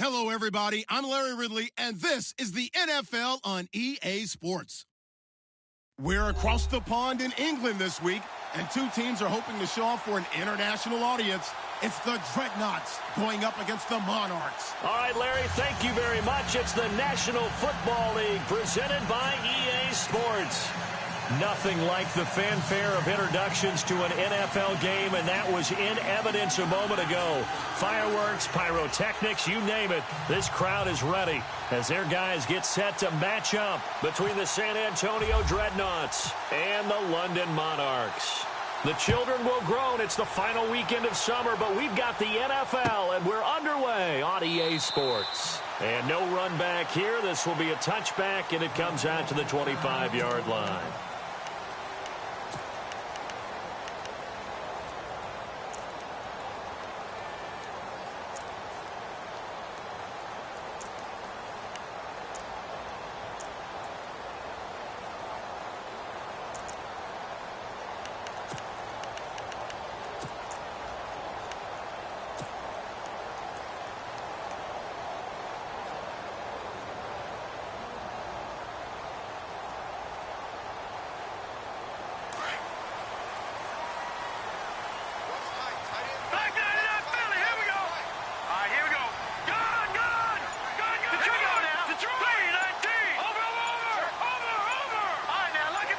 Hello, everybody. I'm Larry Ridley, and this is the NFL on EA Sports. We're across the pond in England this week, and two teams are hoping to show off for an international audience. It's the Dreadnoughts going up against the Monarchs. All right, Larry, thank you very much. It's the National Football League presented by EA Sports. Nothing like the fanfare of introductions to an NFL game, and that was in evidence a moment ago. Fireworks, pyrotechnics, you name it. This crowd is ready as their guys get set to match up between the San Antonio Dreadnoughts and the London Monarchs. The children will groan. It's the final weekend of summer, but we've got the NFL, and we're underway on EA Sports. And no run back here. This will be a touchback, and it comes out to the 25-yard line.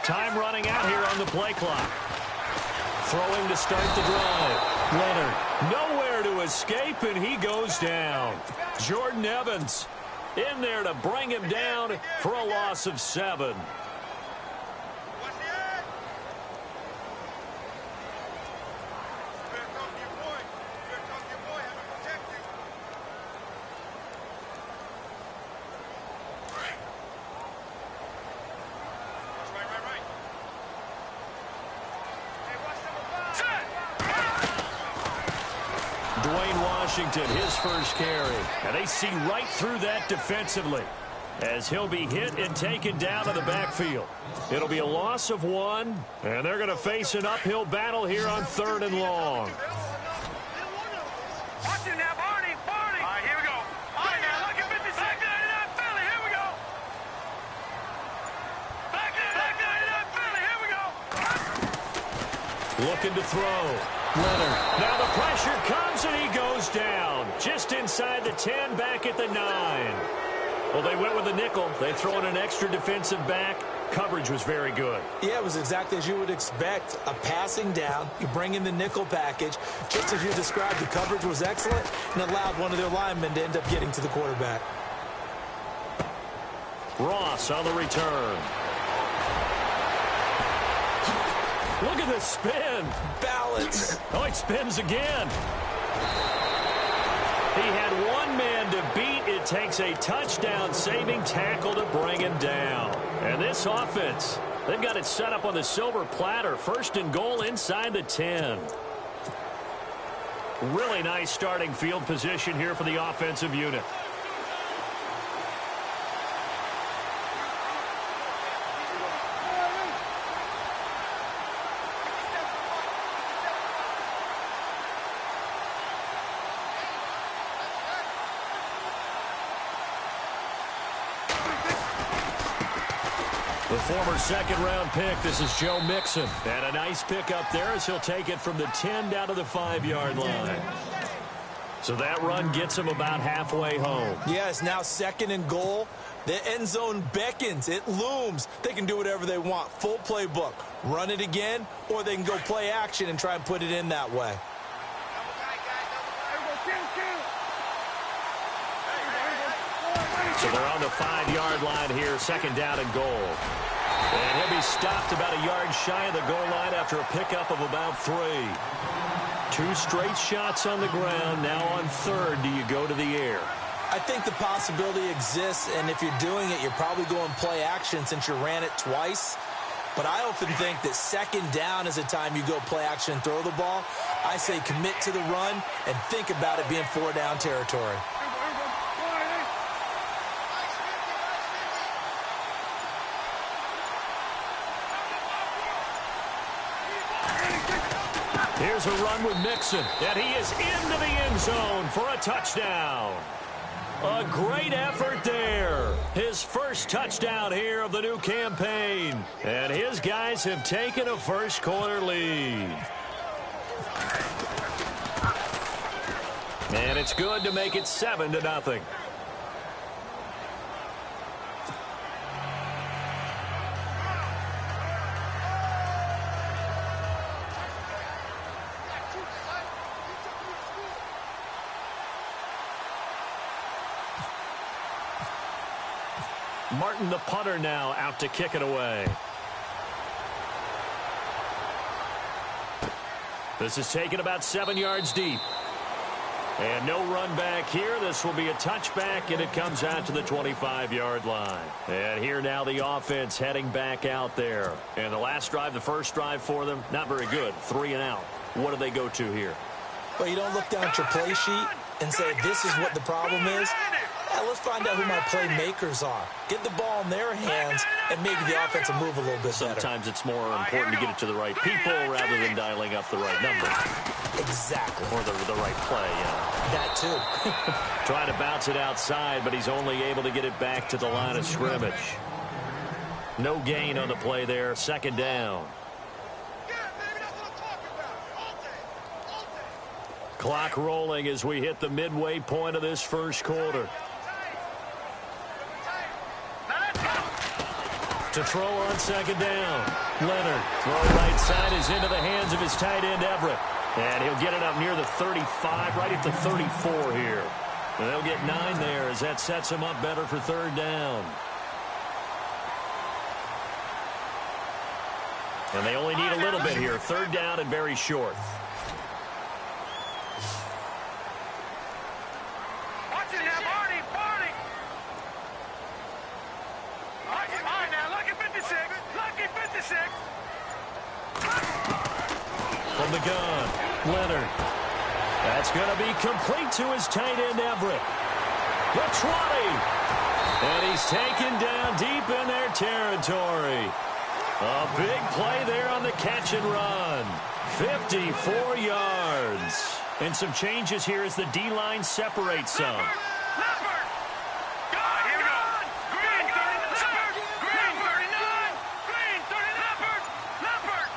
Time running out here on the play clock. Throwing to start the drive. Leonard nowhere to escape, and he goes down. Jordan Evans in there to bring him down for a loss of 7. Washington, his first carry. And they see right through that defensively as he'll be hit and taken down to the backfield. It'll be a loss of 1, and they're going to face an uphill battle here on 3rd and long. Watch it now, Barney. All right, here we go. All right, now, look at 56. Back 99 Philly, here we go. Back 99 Philly, here we go. Looking to throw. Leonard. Now the pressure comes, and he goes down. Just inside the 10, back at the 9. Well, they went with the nickel. They throw in an extra defensive back. Coverage was very good. Yeah, it was exactly as you would expect. A passing down. You bring in the nickel package. Just as you described, the coverage was excellent and allowed one of their linemen to end up getting to the quarterback. Ross on the return. Look at the spin. Balance. Oh, he spins again. He had one man to beat. It takes a touchdown-saving tackle to bring him down. And this offense, they've got it set up on the silver platter. 1st and goal inside the 10. Really nice starting field position here for the offensive unit. The former second-round pick, this is Joe Mixon. And a nice pickup there as he'll take it from the 10 down to the 5-yard line. So that run gets him about halfway home. Yes, now 2nd and goal. The end zone beckons. It looms. They can do whatever they want. Full playbook. Run it again, or they can go play action and try and put it in that way. So they're on the 5-yard line here, 2nd down and goal. And he'll be stopped about a yard shy of the goal line after a pickup of about 3. 2 straight shots on the ground. Now on 3rd, do you go to the air? I think the possibility exists, and if you're doing it, you're probably going play action since you ran it twice. But I often think that 2nd down is a time you go play action and throw the ball. I say commit to the run and think about it being 4-down territory. Here's a run with Mixon, and he is into the end zone for a touchdown. A great effort there. His first touchdown here of the new campaign. And his guys have taken a first quarter lead. And it's good to make it 7-0. Martin, the punter, now out to kick it away. This is taken about 7 yards deep. And no run back here. This will be a touchback, and it comes out to the 25-yard line. And here now the offense heading back out there. And the last drive, the first drive for them, not very good. 3 and out. What do they go to here? Well, you don't look down at your play sheet and say, this is what the problem is. Yeah, let's find out who my playmakers are. Get the ball in their hands, and maybe the offense will move a little bit better. Sometimes it's more important to get it to the right people rather than dialing up the right number. Exactly. Or the right play, yeah. That too. Trying to bounce it outside, but he's only able to get it back to the line of scrimmage. No gain on the play there. Second down. Clock rolling as we hit the midway point of this first quarter. To throw on second down. Leonard, throw right side is into the hands of his tight end Everett. And he'll get it up near the 35, right at the 34 here. And they'll get 9 there as that sets him up better for third down. And they only need a little bit here. Third down and very short. Watch it now, Barney, Barney. All right, now, lucky 56, lucky 56. From the gun, Leonard. That's going to be complete to his tight end, Everett. The 20. And he's taken down deep in their territory. A big play there on the catch and run. 54 yards. And some changes here as the D-line separates some. Leopard. Here we go. Green 30, Leopard. Green 39. Green 30, Leopard. Leopard.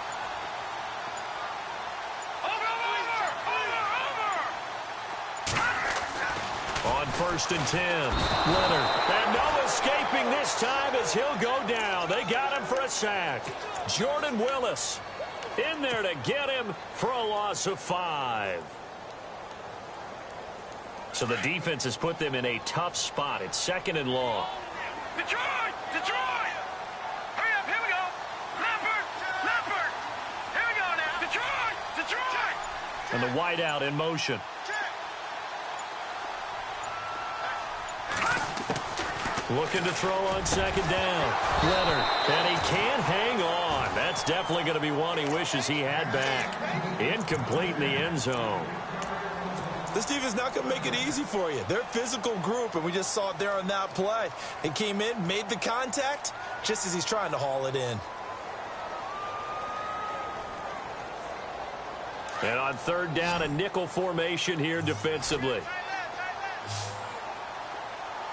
Over. On first and 10, Leonard. And no escaping this time as he'll go down. They got him for a sack. Jordan Willis in there to get him for a loss of 5. So the defense has put them in a tough spot. It's second and long. Detroit! Detroit! Hurry up, here we go. Leopard! Leopard! Here we go now. Detroit! Detroit! And the wideout in motion. Looking to throw on second down. Leonard, and he can't hang on. That's definitely going to be one he wishes he had back. Incomplete in the end zone. This team is not going to make it easy for you. They're a physical group, and we just saw it there on that play. He came in, made the contact, just as he's trying to haul it in. And on third down, a nickel formation here defensively.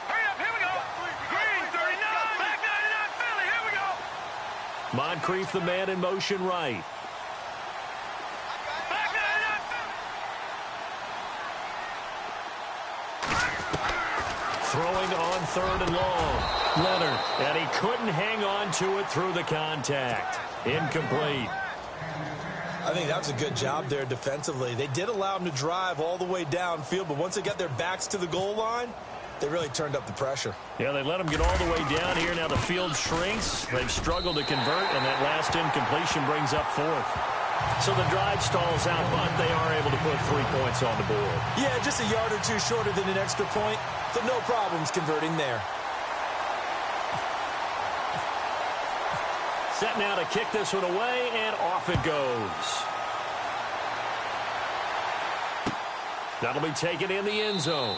Hurry up, here we go. Green 39. Back 99 Philly, here we go. Moncrief, the man in motion right. Back 99 Philly. Throwing on third and long. Leonard, and he couldn't hang on to it through the contact. Incomplete. I think that was a good job there defensively. They did allow him to drive all the way downfield, but once they got their backs to the goal line, they really turned up the pressure. Yeah, they let him get all the way down here. Now the field shrinks. They've struggled to convert, and that last incompletion brings up fourth. So the drive stalls out, but they are able to put 3 points on the board. Yeah, just a yard or two shorter than an extra point, so no problems converting there. Set now to kick this one away, and off it goes. That'll be taken in the end zone.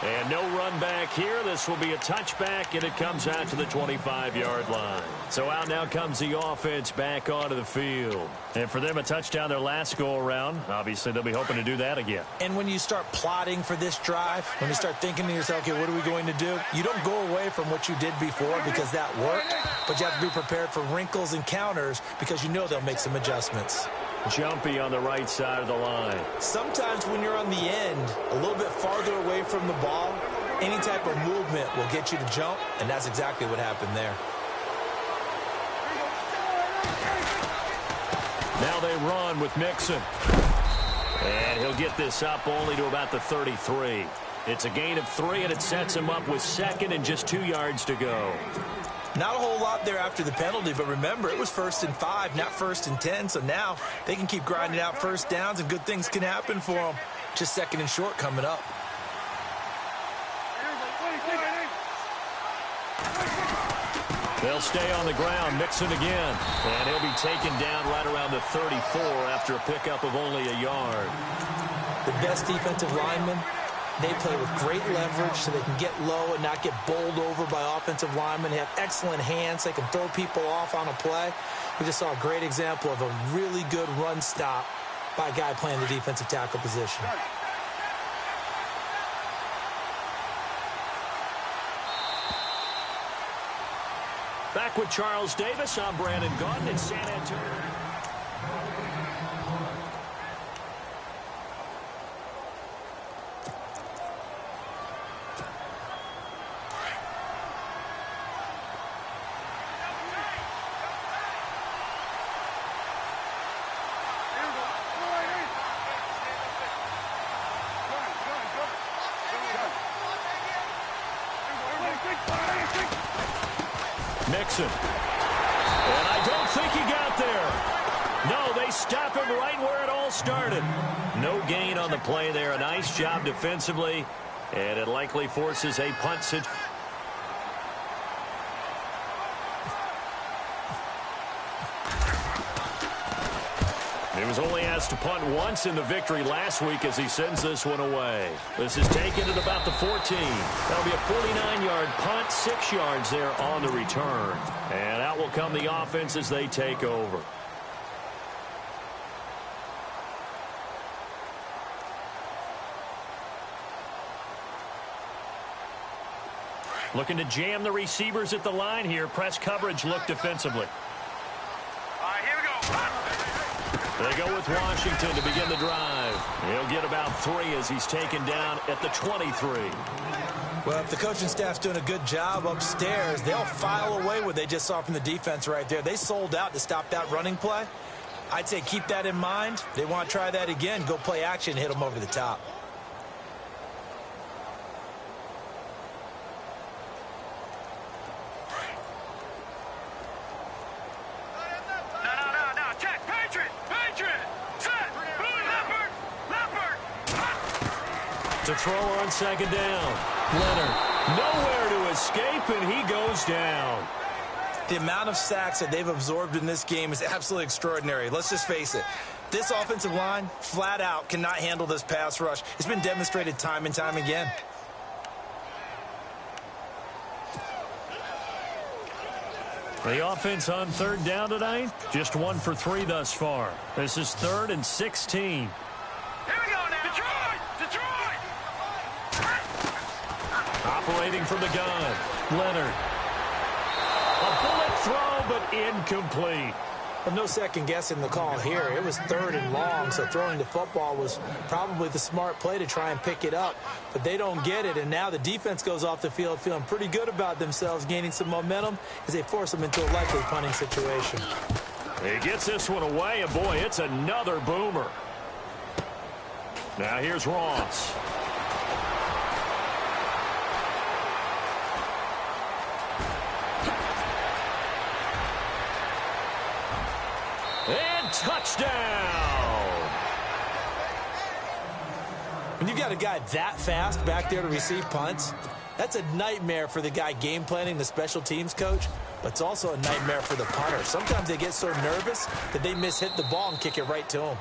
And no run back here. This will be a touchback, and it comes out to the 25-yard line. So out now comes the offense back onto the field. And for them, a touchdown their last go-around. Obviously, they'll be hoping to do that again. And when you start plotting for this drive, when you start thinking to yourself, okay, what are we going to do? You don't go away from what you did before because that worked, but you have to be prepared for wrinkles and counters because you know they'll make some adjustments. Jumpy on the right side of the line. Sometimes when you're on the end, a little bit farther away from the ball, any type of movement will get you to jump, and that's exactly what happened there. Now they run with Mixon. And he'll get this up only to about the 33. It's a gain of 3, and it sets him up with second and just 2 yards to go. Not a whole lot there after the penalty, but remember, it was 1st and 5, not 1st and 10, so now they can keep grinding out first downs, and good things can happen for them. Just 2nd and short coming up. They'll stay on the ground. Mixon again. And he'll be taken down right around the 34 after a pickup of only a yard. The best defensive linemen, they play with great leverage so they can get low and not get bowled over by offensive linemen. They have excellent hands. They can throw people off on a play. We just saw a great example of a really good run stop by a guy playing the defensive tackle position. Back with Charles Davis. I'm Brandon Gaudin in San Antonio. Mixon. And I don't think he got there. No, they stop him right where it all started. No gain on the play there. A nice job defensively. And it likely forces a punt situation. He was only asked to punt once in the victory last week as he sends this one away. This is taken at about the 14. That'll be a 49-yard punt, 6 yards there on the return. And out will come the offense as they take over. Looking to jam the receivers at the line here. Press coverage look defensively. All right, here we go. They go with Washington to begin the drive. He'll get about 3 as he's taken down at the 23. Well, if the coaching staff's doing a good job upstairs, they'll file away what they just saw from the defense right there. They sold out to stop that running play. I'd say keep that in mind. They want to try that again. Go play action, hit them over the top. To throw on second down. Leonard nowhere to escape, and he goes down. The amount of sacks that they've absorbed in this game is absolutely extraordinary. Let's just face it. This offensive line, flat out, cannot handle this pass rush. It's been demonstrated time and time again. The offense on third down tonight, just 1 for 3 thus far. This is 3rd and 16. Here we go now. Detroit! Detroit! Operating from the gun. Leonard. A bullet throw, but incomplete. Well, no second guessing the call here. It was 3rd and long, so throwing the football was probably the smart play to try and pick it up. But they don't get it, and now the defense goes off the field feeling pretty good about themselves, gaining some momentum as they force them into a likely punting situation. He gets this one away, and boy, it's another boomer. Now here's Ross. And touchdown! When you've got a guy that fast back there to receive punts, that's a nightmare for the guy game planning, the special teams coach, but it's also a nightmare for the punter. Sometimes they get so nervous that they mishit the ball and kick it right to him.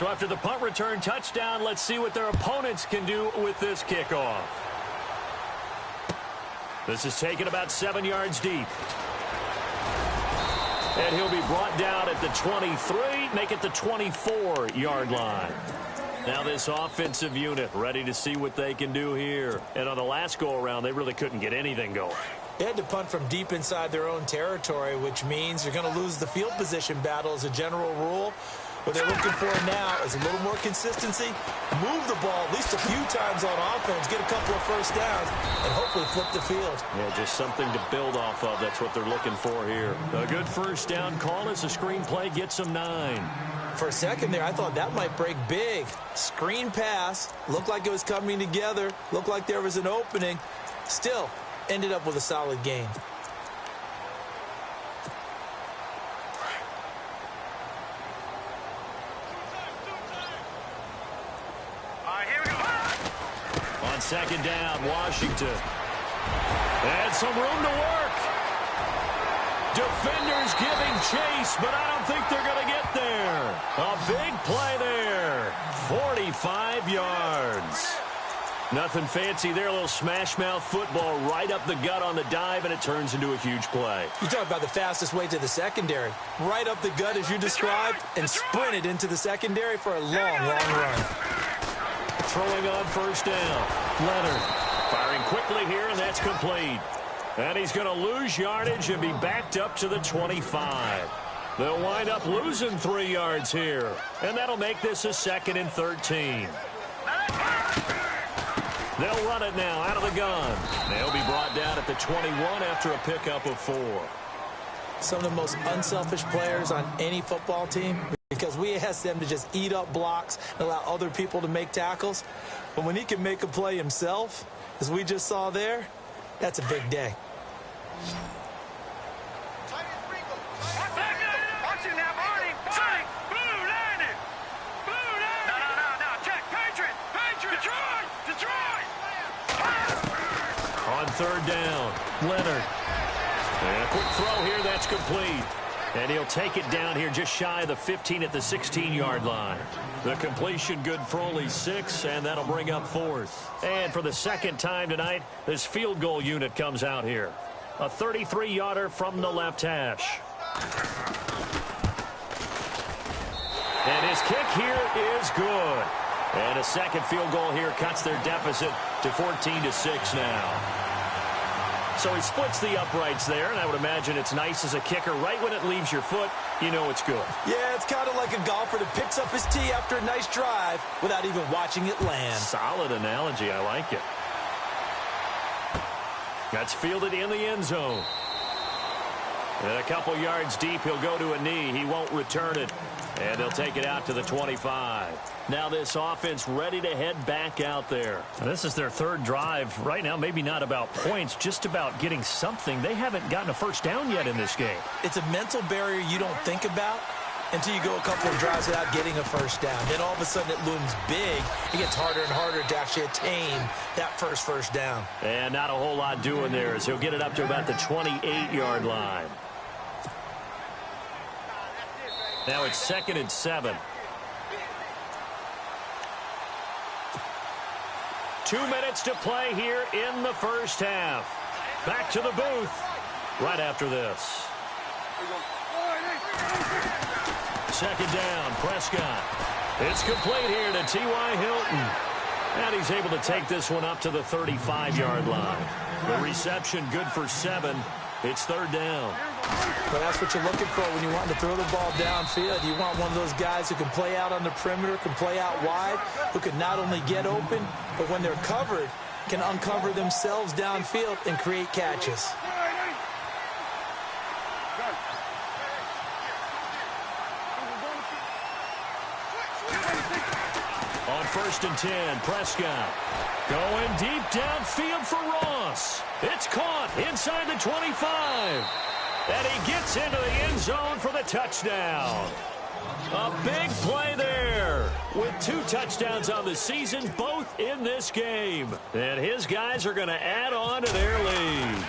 So after the punt return touchdown, let's see what their opponents can do with this kickoff. This is taken about 7 yards deep. And he'll be brought down at the 23, make it the 24-yard line. Now this offensive unit ready to see what they can do here. And on the last go-around, they really couldn't get anything going. They had to punt from deep inside their own territory, which means you're going to lose the field position battle as a general rule. What they're looking for now is a little more consistency, move the ball at least a few times on offense, get a couple of first downs, and hopefully flip the field. Yeah, just something to build off of. That's what they're looking for here. A good first down call as the screenplay gets them 9. For a second there, I thought that might break big. Screen pass, looked like it was coming together, looked like there was an opening. Still, ended up with a solid game. On second down, Washington. And some room to work. Defenders giving chase, but I don't think they're going to get there. A big play there. 45 yards. Nothing fancy there. A little smash-mouth football right up the gut on the dive, and it turns into a huge play. You talk about the fastest way to the secondary. Right up the gut as you described, and sprinted into the secondary for a long, long run. Throwing on first down. Leonard firing quickly here, and that's complete. And he's going to lose yardage and be backed up to the 25. They'll wind up losing 3 yards here, and that'll make this a 2nd and 13. They'll run it now out of the gun. They'll be brought down at the 21 after a pickup of 4. Some of the most unselfish players on any football team, because we ask them to just eat up blocks and allow other people to make tackles. But when he can make a play himself, as we just saw there, that's a big day. On third down, Leonard. And a quick throw here, that's complete. And he'll take it down here just shy of the 15 at the 16-yard line. The completion good for only 6, and that'll bring up 4th. And for the second time tonight, this field goal unit comes out here. A 33-yarder from the left hash. And his kick here is good. And a second field goal here cuts their deficit to 14-6 now. So he splits the uprights there, and I would imagine it's nice as a kicker. Right when it leaves your foot, you know it's good. Yeah, it's kind of like a golfer that picks up his tee after a nice drive without even watching it land. Solid analogy. I like it. That's fielded in the end zone. And a couple yards deep, he'll go to a knee. He won't return it. And they'll take it out to the 25. Now this offense ready to head back out there. This is their third drive. Right now, maybe not about points, just about getting something. They haven't gotten a first down yet in this game. It's a mental barrier you don't think about until you go a couple of drives without getting a first down. Then all of a sudden it looms big. It gets harder and harder to actually attain that first down. And not a whole lot doing there as he'll get it up to about the 28-yard line. Now it's 2nd and 7. 2 minutes to play here in the first half. Back to the booth right after this. Second down, Prescott. It's complete here to T.Y. Hilton. And he's able to take this one up to the 35-yard line. The reception good for 7. It's third down. Well, that's what you're looking for when you want to throw the ball downfield. You want one of those guys who can play out on the perimeter, can play out wide, who can not only get open, but when they're covered, can uncover themselves downfield and create catches. On 1st and 10, Prescott going deep downfield for Ross. It's caught inside the 25. And he gets into the end zone for the touchdown. A big play there with 2 touchdowns on the season, both in this game. And his guys are going to add on to their lead.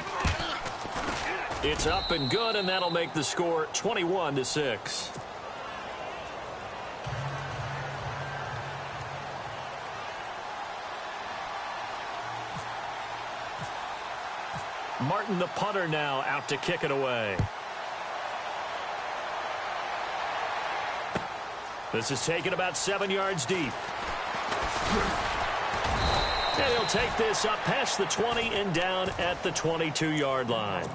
It's up and good, and that'll make the score 21-6. Martin, the punter, now out to kick it away. This is taken about 7 yards deep. And he'll take this up past the 20 and down at the 22-yard line.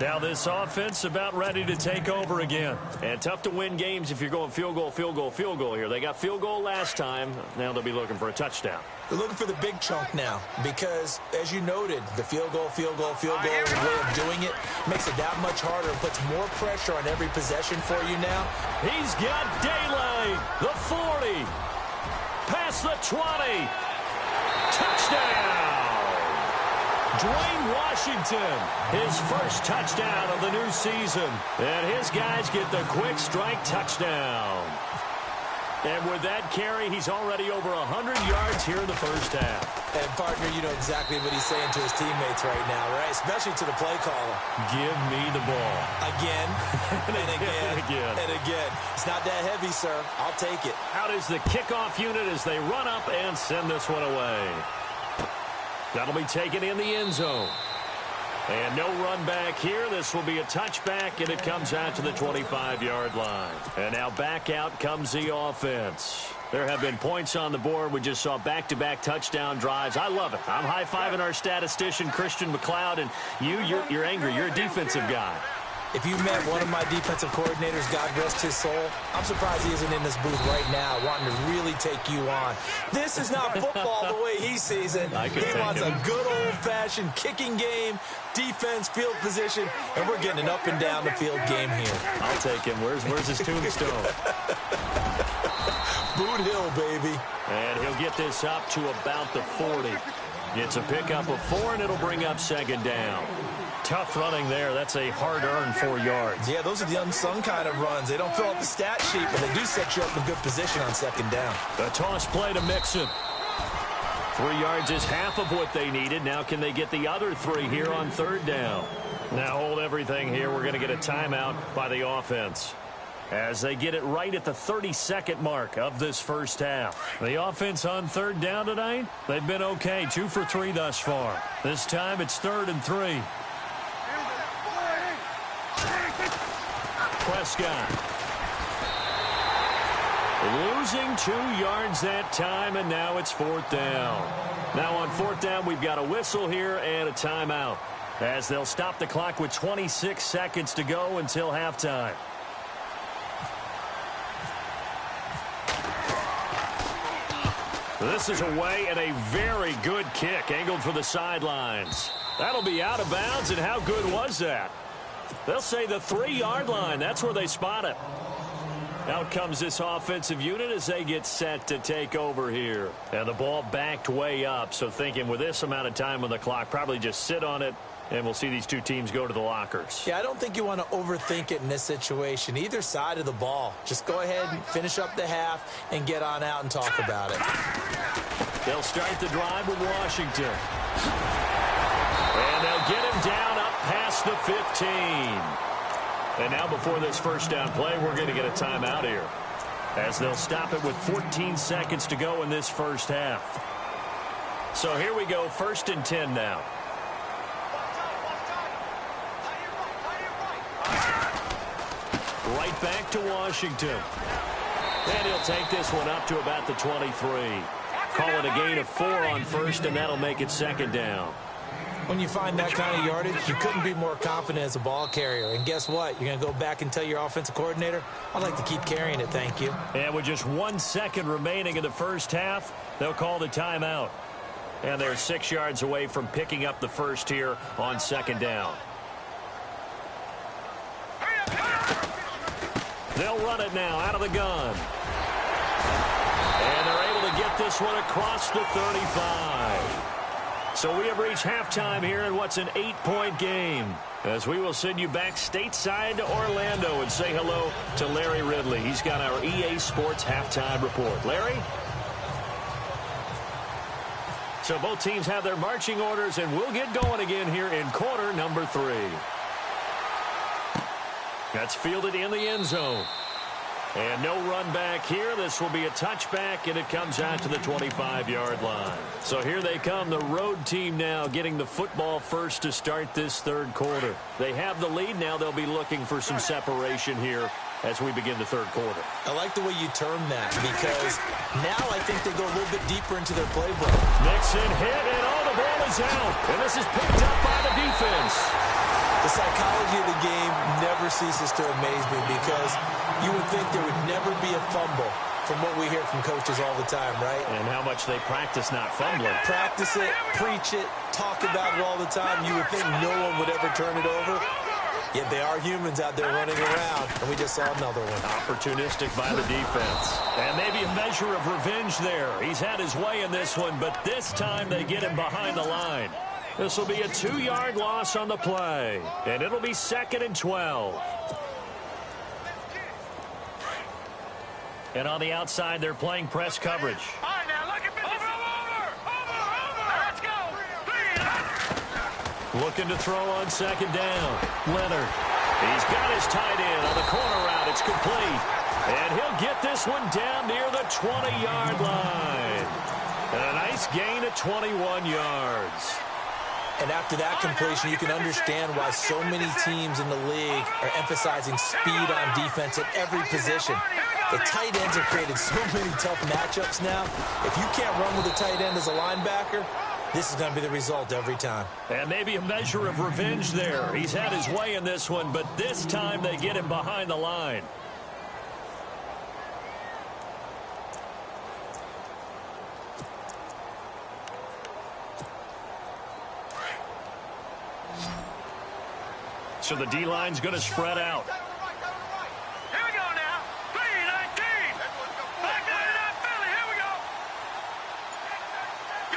Now this offense about ready to take over again. And tough to win games if you're going field goal, field goal, field goal here. They got field goal last time. Now they'll be looking for a touchdown. They're looking for the big chunk now because, as you noted, the field goal way of doing it makes it that much harder and puts more pressure on every possession for you now. He's got daylight. The 40. Past the 20. Touchdown. Dwayne Washington, his first touchdown of the new season. And his guys get the quick strike touchdown. And with that carry, he's already over 100 yards here in the first half. And, partner, you know exactly what he's saying to his teammates right now, right? Especially to the play caller. Give me the ball. Again, and again, and again. It's not that heavy, sir. I'll take it. Out is the kickoff unit as they run up and send this one away. That'll be taken in the end zone. And no run back here. This will be a touchback, and it comes out to the 25-yard line. And now back out comes the offense. There have been points on the board. We just saw back-to-back touchdown drives. I love it. I'm high-fiving our statistician, Christian McLeod, and you're angry. You're a defensive guy. If you met one of my defensive coordinators, God rest his soul, I'm surprised he isn't in this booth right now wanting to really take you on. This is not football the way he sees it. He wants a good old-fashioned kicking game, defense, field position, and we're getting an up-and-down the field game here. I'll take him. Where's his tombstone? Boot Hill, baby. And he'll get this up to about the 40. It's a pickup of 4, and it'll bring up second down. Tough running there. That's a hard-earned 4 yards. Yeah, those are the unsung kind of runs. They don't fill out the stat sheet, but they do set you up in good position on second down. The toss play to Mixon. 3 yards is half of what they needed. Now can they get the other 3 here on third down? Now hold everything here. We're going to get a timeout by the offense as they get it right at the 32nd mark of this first half. The offense on third down tonight, they've been okay. 2 for 3 thus far. This time it's 3rd and 3. Prescott. Losing 2 yards that time, and now it's 4th down. Now on 4th down, we've got a whistle here and a timeout as they'll stop the clock with 26 seconds to go until halftime. This is away and a very good kick angled for the sidelines. That'll be out of bounds, and how good was that? They'll say the 3-yard line. That's where they spot it. Out comes this offensive unit as they get set to take over here. And the ball backed way up, so thinking with this amount of time on the clock, probably just sit on it, and we'll see these two teams go to the lockers. Yeah, I don't think you want to overthink it in this situation. Either side of the ball. Just go ahead and finish up the half and get on out and talk about it. They'll start the drive with Washington. And they'll get him down up past the 15. And now before this first down play, we're going to get a timeout here as they'll stop it with 14 seconds to go in this first half. So here we go, 1st and 10 now. Right back to Washington. And he'll take this one up to about the 23. Call it a gain of 4 on 1st, and that'll make it 2nd down. When you find that kind of yardage, you couldn't be more confident as a ball carrier. And guess what? You're going to go back and tell your offensive coordinator, I'd like to keep carrying it, thank you. And with just 1 second remaining in the first half, they'll call the timeout. And they're 6 yards away from picking up the first here on 2nd down. They'll run it now out of the gun. And they're able to get this one across the 35. So we have reached halftime here in what's an 8-point game, as we will send you back stateside to Orlando and say hello to Larry Ridley. He's got our EA Sports halftime report. Larry? So both teams have their marching orders, and we'll get going again here in quarter number 3. That's fielded in the end zone. And no run back here. This will be a touchback, and it comes out to the 25-yard line. So here they come, the road team now getting the football first to start this third quarter. They have the lead. Now they'll be looking for some separation here as we begin the third quarter. I like the way you term that, because now I think they go a little bit deeper into their playbook. Mixon hit, and the ball is out. And this is picked up by the defense. The psychology of the game never ceases to amaze me, because you would think there would never be a fumble from what we hear from coaches all the time, right? And how much they practice not fumbling. Practice it, preach it, talk about it all the time. You would think no one would ever turn it over. Yet they are humans out there running around, and we just saw another one. Opportunistic by the defense. And maybe a measure of revenge there. He's had his way in this one, but this time they get him behind the line. This will be a 2-yard loss on the play, and it'll be 2nd and 12. And on the outside, they're playing press coverage. All right, now look at this. Over. Let's go. Looking to throw on 2nd down. Leonard. He's got his tight end on the corner route. It's complete. And he'll get this one down near the 20-yard line. And a nice gain of 21 yards. And after that completion, you can understand why so many teams in the league are emphasizing speed on defense at every position. The tight ends have created so many tough matchups now. If you can't run with a tight end as a linebacker, this is going to be the result every time. And maybe a measure of revenge there. He's had his way in this one, but this time they get him behind the line. So the D-line's going to spread out. Here we go now. 3-19. Back to that Philly. Here we go.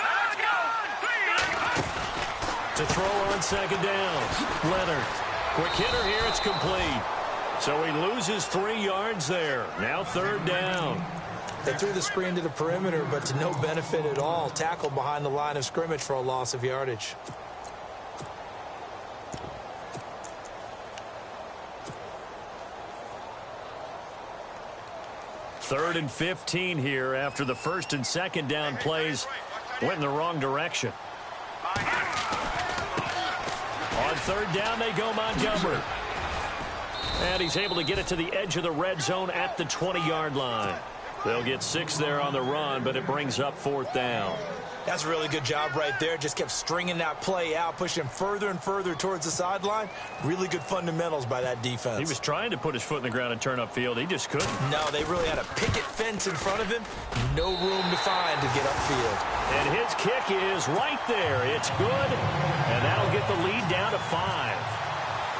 Let's go. 3-19. To throw on 2nd down. Leonard. Quick hitter here. It's complete. So he loses 3 yards there. Now 3rd down. They threw the screen to the perimeter, but to no benefit at all. Tackled behind the line of scrimmage for a loss of yardage. 3rd and 15 here after the 1st and 2nd down plays went in the wrong direction. On 3rd down, they go Montgomery. And he's able to get it to the edge of the red zone at the 20-yard line. They'll get 6 there on the run, but it brings up 4th down. That's a really good job right there. Just kept stringing that play out, pushing further and further towards the sideline. Really good fundamentals by that defense. He was trying to put his foot in the ground and turn upfield. He just couldn't. No, they really had a picket fence in front of him. No room to find to get upfield. And his kick is right there. It's good, and that'll get the lead down to 5.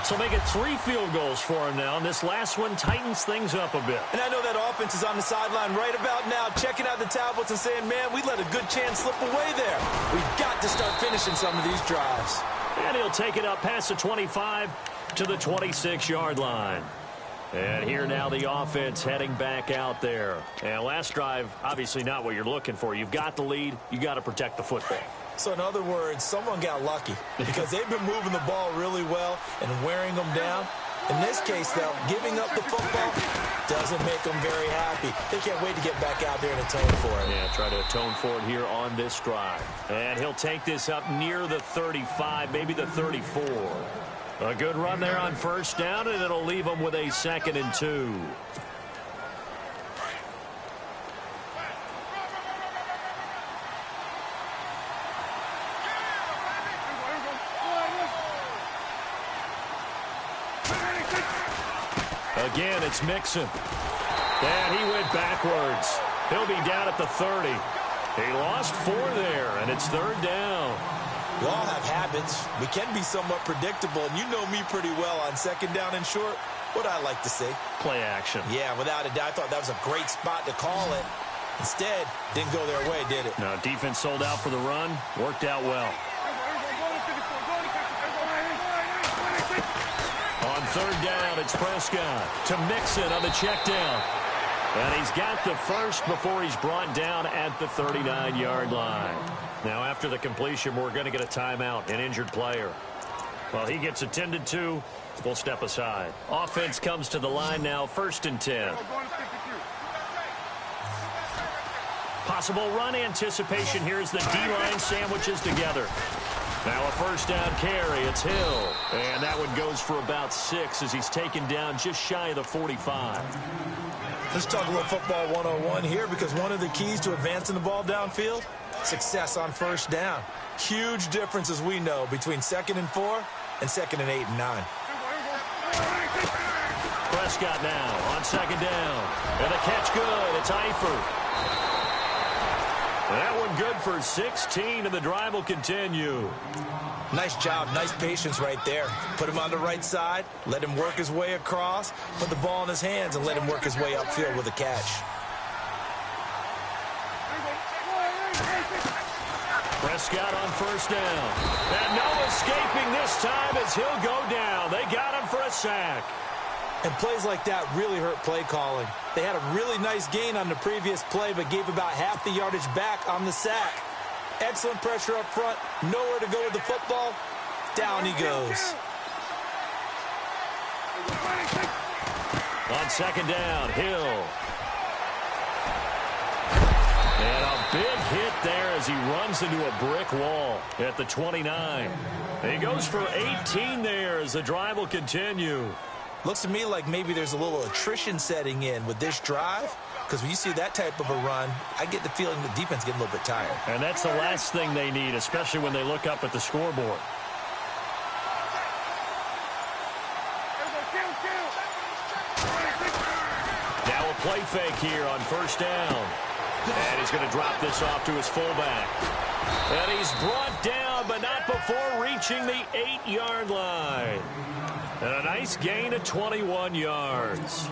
So make it 3 field goals for him now, and this last one tightens things up a bit. And I know that offense is on the sideline right about now, checking out the tablets and saying, man, we let a good chance slip away there. We've got to start finishing some of these drives. And he'll take it up past the 25 to the 26-yard line. And here now the offense heading back out there. And last drive, obviously not what you're looking for. You've got the lead. You got to protect the football. So in other words, someone got lucky because they've been moving the ball really well and wearing them down. In this case, though, giving up the football doesn't make them very happy. They can't wait to get back out there and atone for it. Yeah, try to atone for it here on this drive. And he'll take this up near the 35, maybe the 34. A good run there on 1st down, and it'll leave them with a 2nd and 2. Again, it's Mixon. And he went backwards. He'll be down at the 30. He lost 4 there, and it's 3rd down. We all have habits. We can be somewhat predictable, and you know me pretty well on 2nd down and short. What I like to say? Play action. Yeah, without a doubt, I thought that was a great spot to call it. Instead, didn't go their way, did it? No, defense sold out for the run. Worked out well. On 3rd down, it's Prescott to Mixon on the check down. And he's got the first before he's brought down at the 39-yard line. Now, after the completion, we're going to get a timeout, an injured player. Well, he gets attended to. We'll step aside. Offense comes to the line now, 1st and 10. Possible run anticipation here as the D-line sandwiches together. Now a first down carry. It's Hill. And that one goes for about 6 as he's taken down just shy of the 45. Let's talk a little football 101 here, because one of the keys to advancing the ball downfield, success on first down. Huge difference, as we know, between 2nd and 4 and 2nd and 8 and 9. Prescott now on 2nd down. And the catch good. It's Eifert. That one good for 16, and the drive will continue. Nice job, nice patience right there. Put him on the right side, let him work his way across, put the ball in his hands, and let him work his way upfield with a catch. Prescott on first down. And no escaping this time as he'll go down. They got him for a sack. And plays like that really hurt play calling. They had a really nice gain on the previous play, but gave about half the yardage back on the sack. Excellent pressure up front. Nowhere to go with the football. Down he goes. On 2nd down, Hill. And a big hit there as he runs into a brick wall at the 29. He goes for 18 there as the drive will continue. Looks to me like maybe there's a little attrition setting in with this drive, because when you see that type of a run, I get the feeling the defense getting a little bit tired. And that's the last thing they need, especially when they look up at the scoreboard. Now a play fake here on first down. And he's going to drop this off to his fullback. And he's brought down, but not before reaching the 8-yard line. And a nice gain of 21 yards.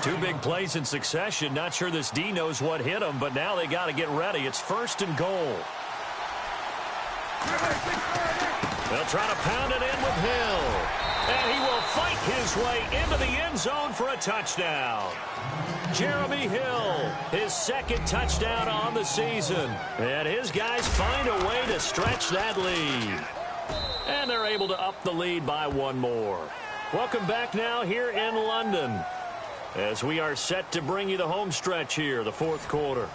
2 big plays in succession. Not sure this D knows what hit him, but now they got to get ready. It's 1st and goal. They'll try to pound it in with Hill. And he will fight his way into the end zone for a touchdown. Jeremy Hill, his 2nd touchdown on the season. And his guys find a way to stretch that lead. And they're able to up the lead by 1 more. Welcome back now here in London, as we are set to bring you the home stretch here, the 4th quarter.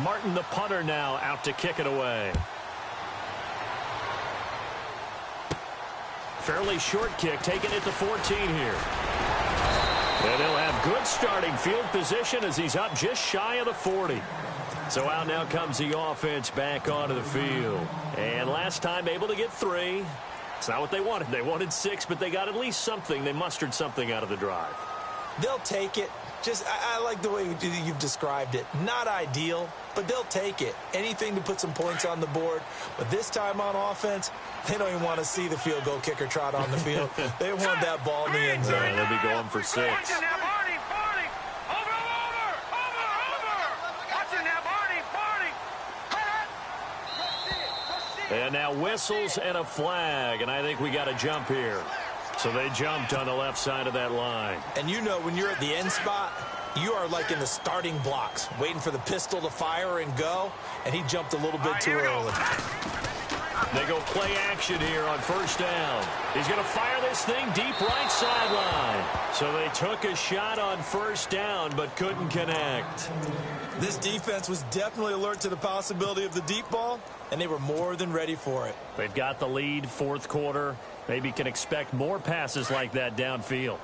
Martin, the punter, now out to kick it away. Fairly short kick, taking it to 14 here. And he'll have good starting field position as he's up just shy of the 40. So out now comes the offense back onto the field. And last time able to get 3. It's not what they wanted. They wanted 6, but they got at least something. They mustered something out of the drive. They'll take it. I like the way you've described it. Not ideal, but they'll take it. Anything to put some points on the board. But this time on offense, they don't even want to see the field goal kicker trot on the field. They want that ball in the end zone. They'll be going for 6. And now whistles and a flag, and I think we got a jump here. So they jumped on the left side of that line. And you know, when you're at the end spot, you are like in the starting blocks, waiting for the pistol to fire and go, and he jumped a little bit too early. They go play action here on first down. He's going to fire this thing deep right sideline. So they took a shot on first down, but couldn't connect. This defense was definitely alert to the possibility of the deep ball, and they were more than ready for it. They've got the lead, 4th quarter. Maybe can expect more passes like that downfield.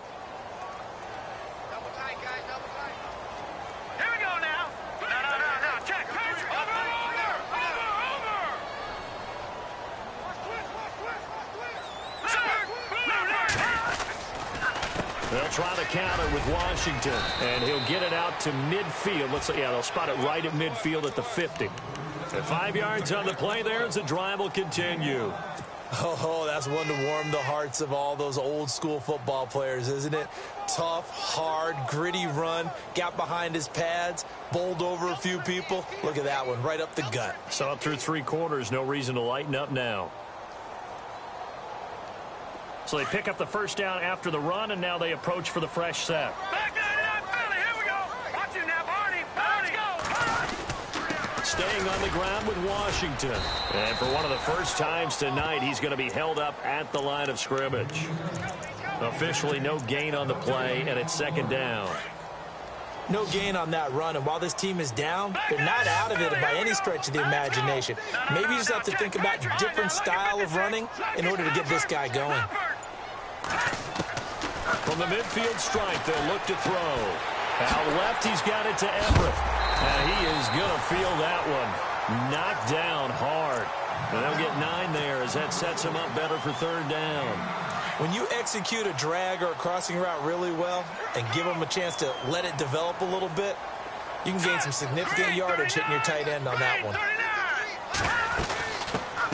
Here we go now. No. Check. Over. They'll try to counter with Washington, and he'll get it out to midfield. They'll spot it right at midfield at the 50. At 5 yards on the play there as the drive will continue. Oh, that's one to warm the hearts of all those old school football players, isn't it? Tough, hard, gritty run, got behind his pads, bowled over a few people. Look at that one, right up the gut. So up through 3 quarters, no reason to lighten up now. So they pick up the first down after the run, and now they approach for the fresh set. staying on the ground with Washington. And for one of the first times tonight, he's going to be held up at the line of scrimmage. Officially no gain on the play, and it's second down. No gain on that run, and while this team is down, they're not out of it by any stretch of the imagination. Maybe you just have to think about a different style of running in order to get this guy going. From the midfield stripe, they'll look to throw. Out left, he's got it to Everett. And he is going to feel that one. Knocked down hard. And they'll get 9 there as that sets him up better for third down. When you execute a drag or a crossing route really well and give them a chance to let it develop a little bit, you can gain some significant yardage hitting your tight end on that one.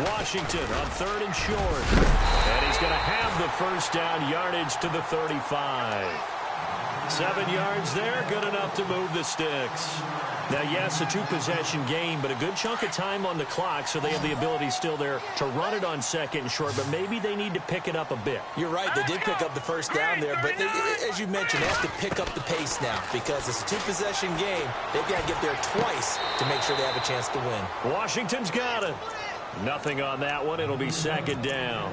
Washington on third and short. And he's going to have the first down yardage to the 35. 7 yards there, good enough to move the sticks. Now, yes, a 2-possession game, but a good chunk of time on the clock, so they have the ability still there to run it on second and short, but maybe they need to pick it up a bit. You're right, they did pick up the first down there, but as you mentioned, they have to pick up the pace now because it's a 2-possession game. They've got to get there twice to make sure they have a chance to win. Washington's got it. Nothing on that one. It'll be second down.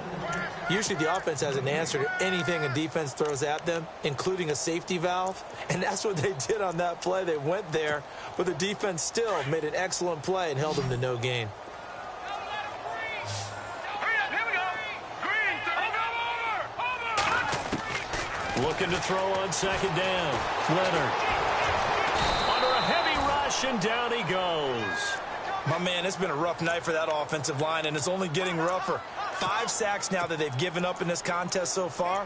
Usually the offense has an answer to anything a defense throws at them, including a safety valve. And that's what they did on that play. They went there, but the defense still made an excellent play and held them to no gain. Looking to throw on second down. Leonard. Under a heavy rush, and down he goes. My man, it's been a rough night for that offensive line, and it's only getting rougher. 5 sacks now that they've given up in this contest so far.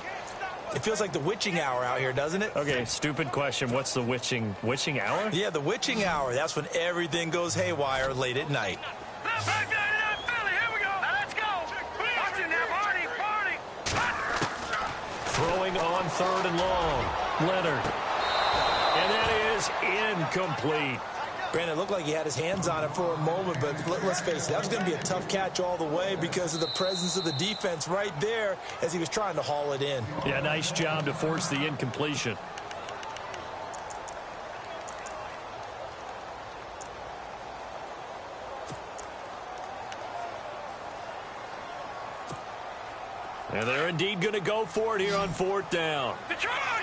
It feels like the witching hour out here, doesn't it? Okay, stupid question. What's the witching hour? Yeah, the witching hour. That's when everything goes haywire late at night. Throwing on third and long. Leonard. And that is incomplete. Brandon, it looked like he had his hands on it for a moment, but let's face it, that was going to be a tough catch all the way because of the presence of the defense right there as he was trying to haul it in. Yeah, nice job to force the incompletion. And they're indeed going to go for it here on fourth down.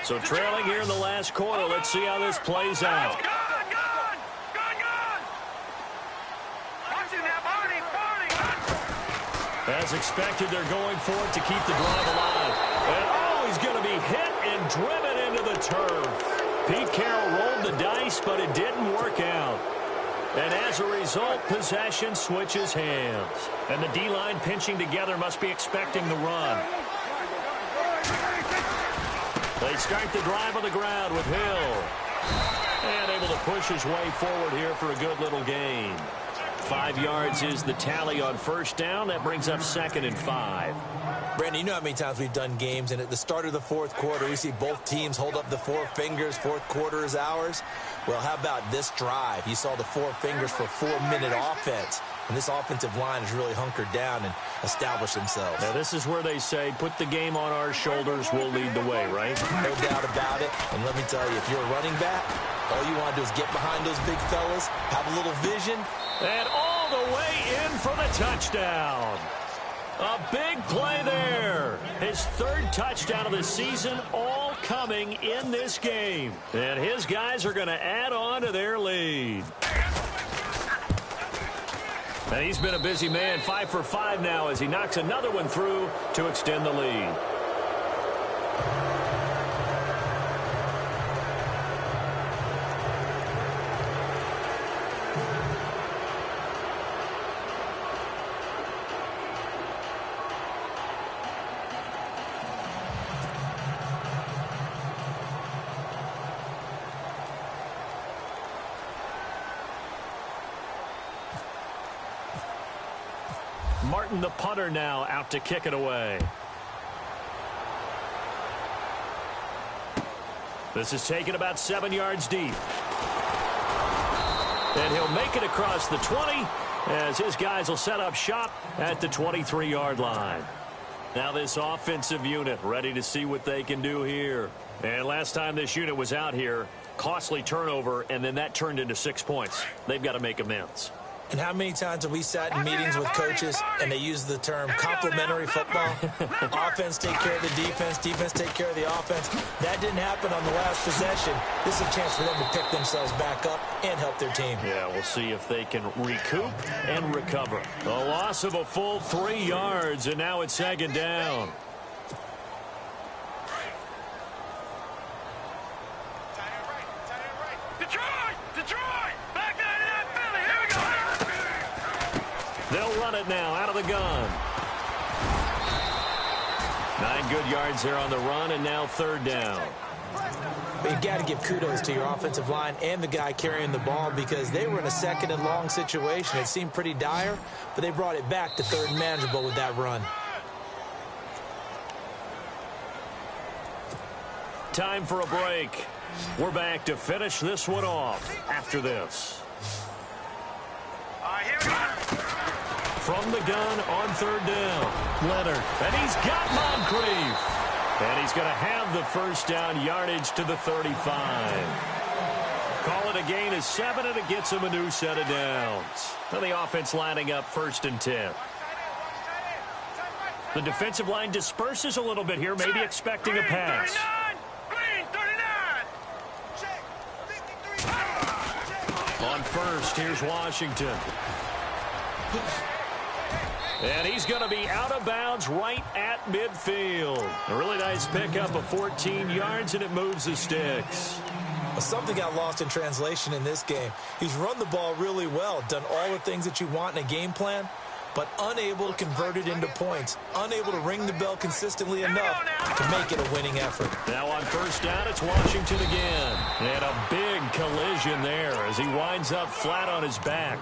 So trailing here in the last quarter, let's see how this plays out. As expected, they're going for it to keep the drive alive. And oh, he's going to be hit and driven into the turf. Pete Carroll rolled the dice, but it didn't work out. And as a result, possession switches hands. And the D-line pinching together must be expecting the run. They start the drive on the ground with Hill. And able to push his way forward here for a good little gain. 5 yards is the tally on first down. That brings up second and 5. Brandon, you know how many times we've done games, and at the start of the fourth quarter, we see both teams hold up the 4 fingers. Fourth quarter is ours. Well, how about this drive? You saw the 4 fingers for 4-minute offense, and this offensive line has really hunkered down and established themselves. Now, this is where they say, put the game on our shoulders, we'll lead the way, right? No doubt about it. And let me tell you, if you're a running back, all you want to do is get behind those big fellas, have a little vision. And all the way in for the touchdown. A big play there. His 3rd touchdown of the season, all coming in this game. And his guys are going to add on to their lead. And he's been a busy man, 5 for 5 now as he knocks another one through to extend the lead. Martin, the punter, now out to kick it away. This is taken about 7 yards deep. And he'll make it across the 20 as his guys will set up shop at the 23-yard line. Now this offensive unit ready to see what they can do here. And last time this unit was out here, costly turnover, and then that turned into 6 points. They've got to make amends. And how many times have we sat in meetings with coaches and they use the term complementary football? Offense take care of the defense, defense take care of the offense. That didn't happen on the last possession. This is a chance for them to pick themselves back up and help their team. Yeah, we'll see if they can recoup and recover. A loss of a full 3 yards, and now it's second down. They'll run it now out of the gun. 9 good yards there on the run, and now third down. But you've got to give kudos to your offensive line and the guy carrying the ball because they were in a second and long situation. It seemed pretty dire, but they brought it back to third and manageable with that run. Time for a break. We're back to finish this one off after this. Here we go. From the gun on third down, Leonard. And he's got Moncrief. And he's going to have the first down yardage to the 35. Call it a gain of 7, and it gets him a new set of downs. Now the offense lining up 1st and 10. The defensive line disperses a little bit here, maybe expecting a pass. On first, here's Washington. And he's going to be out of bounds right at midfield. A really nice pickup of 14 yards, and it moves the sticks. Well, something got lost in translation in this game. He's run the ball really well, done all the things that you want in a game plan, but unable to convert it into points, unable to ring the bell consistently enough to make it a winning effort. Now on first down, it's Washington again. And a big collision there as he winds up flat on his back.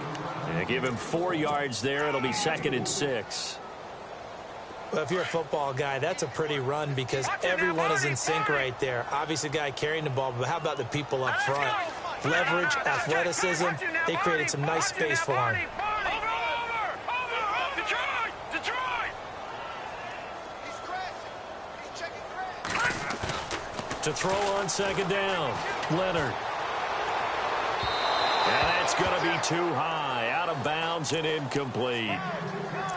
And give him 4 yards there. It'll be 2nd and 6. Well, if you're a football guy, that's a pretty run because everyone is in sync right there. Obviously, the guy carrying the ball, but how about the people up front? Leverage, athleticism, they created some nice space for him. To throw on second down, Leonard. And that's going to be too high, out of bounds and incomplete.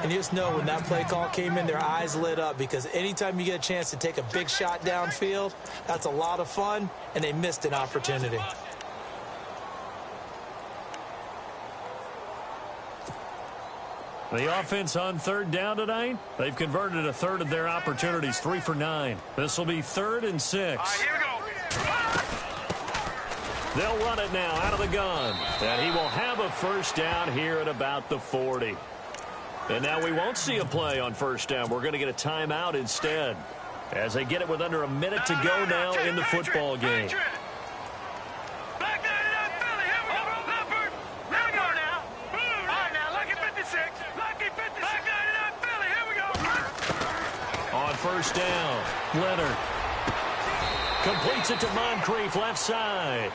And you just know when that play call came in, their eyes lit up because anytime you get a chance to take a big shot downfield, that's a lot of fun, and they missed an opportunity. The offense on third down tonight, they've converted a third of their opportunities, 3 for 9. This will be 3rd and 6. Here we go. They'll run it now out of the gun. And he will have a first down here at about the 40. And now we won't see a play on first down. We're going to get a timeout instead as they get it with under a minute to go now in the football game. On first down, Leonard completes it to Moncrief left side.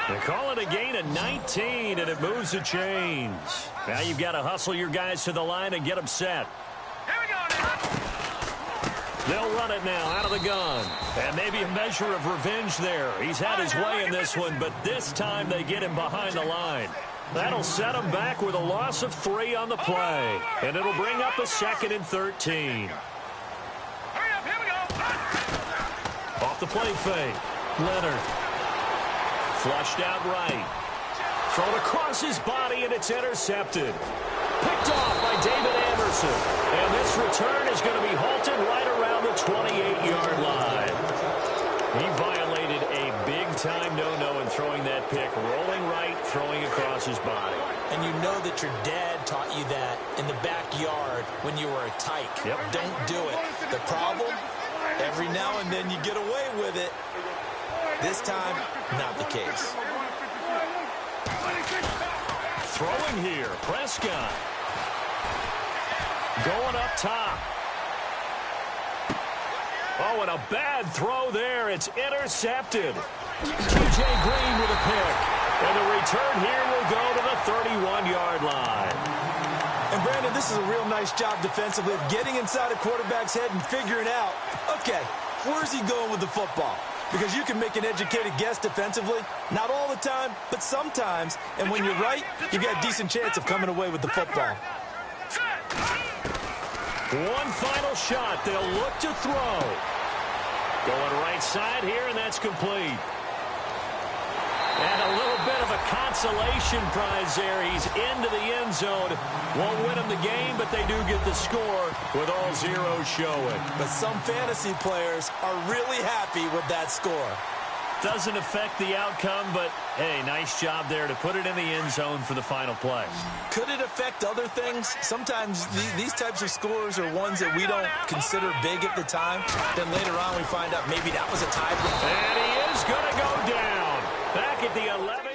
They call it a gain of 19, and it moves the chains. Now you've got to hustle your guys to the line and get them set. They'll run it now out of the gun. And maybe a measure of revenge there. He's had his way in this one, but this time they get him behind the line. That'll set him back with a loss of 3 on the play. And it'll bring up a 2nd and 13. Off the play fake, Leonard. Flushed out right. Thrown across his body, and it's intercepted. Picked off by David Anderson. And this return is going to be halted right around the 28-yard line. He violated a big-time no-no in throwing that pick. Rolling right, throwing across his body. And you know that your dad taught you that in the backyard when you were a tyke. Yep. Don't do it. The problem? Every now and then you get away with it. This time, not the case. Throwing here, Prescott. Going up top. Oh, and a bad throw there. It's intercepted. T.J. Green with a pick. And the return here will go to the 31-yard line. And, Brandon, this is a real nice job defensively of getting inside a quarterback's head and figuring out, okay, where's he going with the football? because you can make an educated guess defensively. Not all the time, but sometimes. And when you're right, you've got a decent chance of coming away with the football. One final shot. They'll look to throw. Going right side here, and that's complete. And a little bit of a consolation prize there. He's into the end zone. Won't win him the game, but they do get the score with all zeros showing. But some fantasy players are really happy with that score. Doesn't affect the outcome, but, hey, nice job there to put it in the end zone for the final play. Could it affect other things? Sometimes these types of scores are ones that we don't consider big at the time. Then later on we find out maybe that was a tiebreaker. And he is going to go down. Back at the 11.